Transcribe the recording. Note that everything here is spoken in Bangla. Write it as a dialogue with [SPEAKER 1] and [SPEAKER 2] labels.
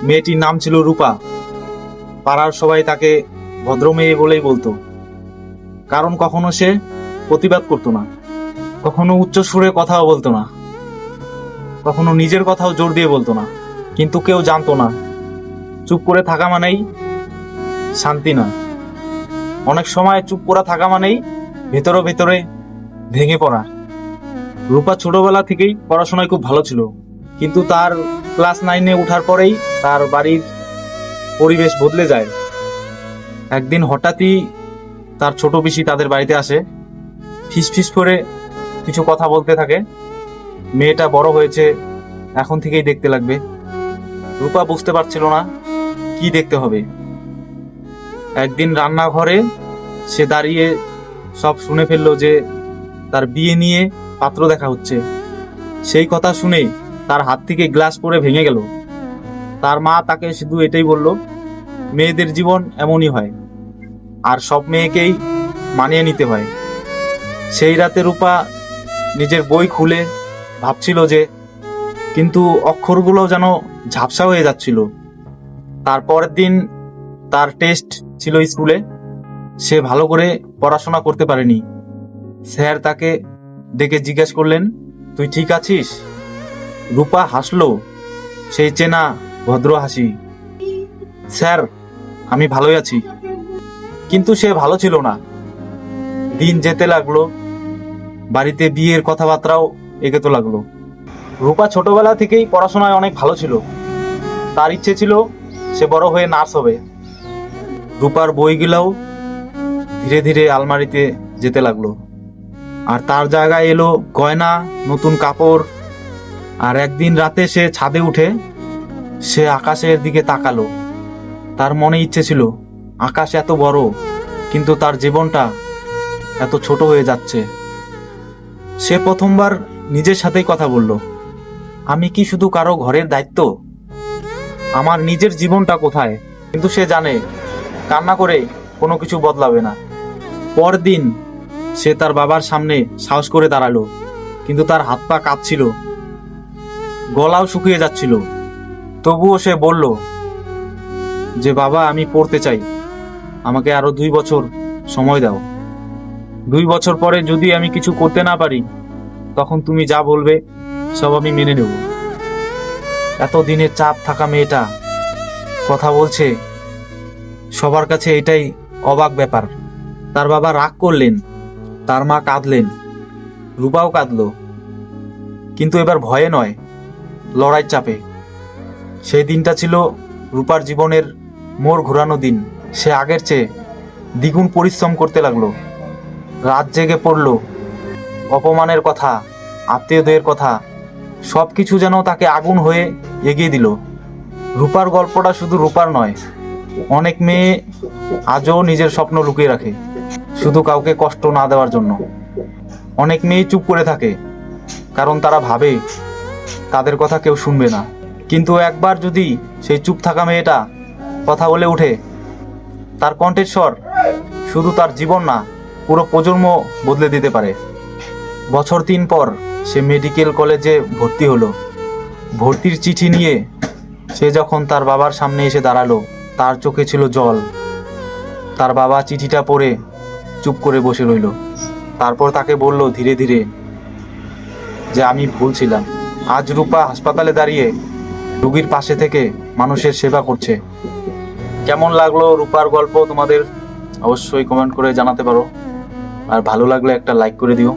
[SPEAKER 1] মেয়েটির নাম ছিল রূপা। পাড়ার সবাই তাকে ভদ্র মেয়ে বলেই বলতো, কারণ কখনো সে প্রতিবাদ করতো না, কখনো উচ্চ সুরে কথাও বলতো না, কখনো নিজের কথাও জোর দিয়ে বলতো না। কিন্তু কেউ জানতো না চুপ করে থাকা মানেই শান্তি না। অনেক সময় চুপ করে থাকা মানেই ভেতরে ভেতরে ভেঙে পড়া। রূপা ছোটবেলা থেকেই পড়াশোনায় খুব ভালো ছিল, কিন্তু তার ক্লাস 9-এ ওঠার পরেই তার বাড়ির পরিবেশ বদলে যায়। একদিন হঠাৎই তার ছোট পিসি তাদের বাড়িতে আসে, ফিসফিস করে কিছু কথা বলতে থাকে। মেয়েটা বড় হয়েছে, এখন থেকেই দেখতে লাগবে। রূপা বুঝতে পারছিল না কি দেখতে হবে। একদিন রান্নাঘরে সে দাঁড়িয়ে সব শুনে ফেললো যে তার বিয়ে নিয়ে পাত্র দেখা হচ্ছে। সেই কথা শুনে তার হাত থেকে গ্লাস পড়ে ভেঙে গেল। তার মা তাকে শুধু এটাই বলল, মেয়েদের জীবন এমনই হয়, আর সব মেয়েকেই মানিয়ে নিতে হয়। সেই রাতে রূপা নিজের বই খুলে ভাবছিল যে, কিন্তু অক্ষরগুলো যেন ঝাপসা হয়ে যাচ্ছিল। তারপরের দিন তার টেস্ট ছিল স্কুলে। সে ভালো করে পড়াশোনা করতে পারেনি। স্যার তাকে ডেকে জিজ্ঞেস করলেন, তুই ঠিক আছিস? রূপা হাসলো, সেই চেনা ভদ্র হাসি। স্যার, আমি ভালোই আছি। কিন্তু সে ভালো ছিল না। দিন যেতে লাগলো, বাড়িতে বিয়ের কথাবার্তাও এগোতে লাগলো। রূপা ছোটবেলা থেকেই পড়াশোনায় অনেক ভালো ছিল। তার ইচ্ছে ছিল সে বড় হয়ে নার্স হবে। রূপার বইগুলোও ধীরে ধীরে আলমারিতে যেতে লাগলো, আর তার জায়গায় এলো গয়না, নতুন কাপড়। আর একদিন রাতে সে ছাদে উঠে সে আকাশের দিকে তাকালো। তার মনে ইচ্ছে ছিল, আকাশ এত বড়, কিন্তু তার জীবনটা এত ছোট হয়ে যাচ্ছে। সে প্রথমবার নিজের সাথেই কথা বলল, আমি কি শুধু কারো ঘরের দায়িত্ব? আমার নিজের জীবনটা কোথায়? কিন্তু সে জানে কান্না করে কোনো কিছু বদলাবে না। পরদিন সে তার বাবার সামনে সাহস করে দাঁড়ালো, কিন্তু তার হাত পা কাঁপছিল, গলাও শুকিয়ে যাচ্ছিল। তবুও সে বলল যে, বাবা, আমি পড়তে চাই, আমাকে আরো 2 বছর সময় দাও। 2 বছর পরে যদি আমি কিছু করতে না পারি, তখন তুমি যা বলবে সব আমি মেনে নেব। এতদিনের চাপ থাকা মেয়েটা কথা বলছে, সবার কাছে এটাই অবাক ব্যাপার। তার বাবা রাগ করলেন, তার মা কাঁদলেন, রূপাও কাঁদল, কিন্তু এবার ভয়ে নয়, লড়াই চাপে। সেই দিনটা ছিল রূপার জীবনের মোড় ঘোরানো দিন। সে আগের চেয়ে দ্বিগুণ পরিশ্রম করতে লাগলো। রাত জেগে পড়লো, অপমানের কথা, আত্মীয়দের কথা, সব কিছু যেন তাকে আগুন হয়ে এগিয়ে দিল। রূপার গল্পটা শুধু রূপার নয়, অনেক মেয়ে আজও নিজের স্বপ্ন লুকিয়ে রাখে, শুধু কাউকে কষ্ট না দেওয়ার জন্য। অনেক মেয়ে চুপ করে থাকে, কারণ তারা ভাবে তাদের কথা কেউ শুনবে না। কিন্তু একবার যদি সেই চুপ থাকা মেয়েটা কথা বলে ওঠে, তার কণ্ঠের স্বর শুধু তার জীবন না, পুরো প্রজন্ম বদলে দিতে পারে। বছর 3 পর সে মেডিকেল কলেজে ভর্তি হলো। ভর্তির চিঠি নিয়ে সে যখন তার বাবার সামনে এসে দাঁড়ালো, তার চোখে ছিল জল। তার বাবা চিঠিটা পড়ে চুপ করে বসে রইল। তারপর তাকে বলল ধীরে ধীরে যে, আমি ভুল ছিলাম। আজ রূপা হাসপাতালে দাঁড়িয়ে রোগীর পাশে থেকে মানুষের সেবা করছে। কেমন লাগলো রূপার গল্প তোমাদের? অবশ্যই কমেন্ট করে জানাতে পারো, আর ভালো লাগলে একটা লাইক করে দিও।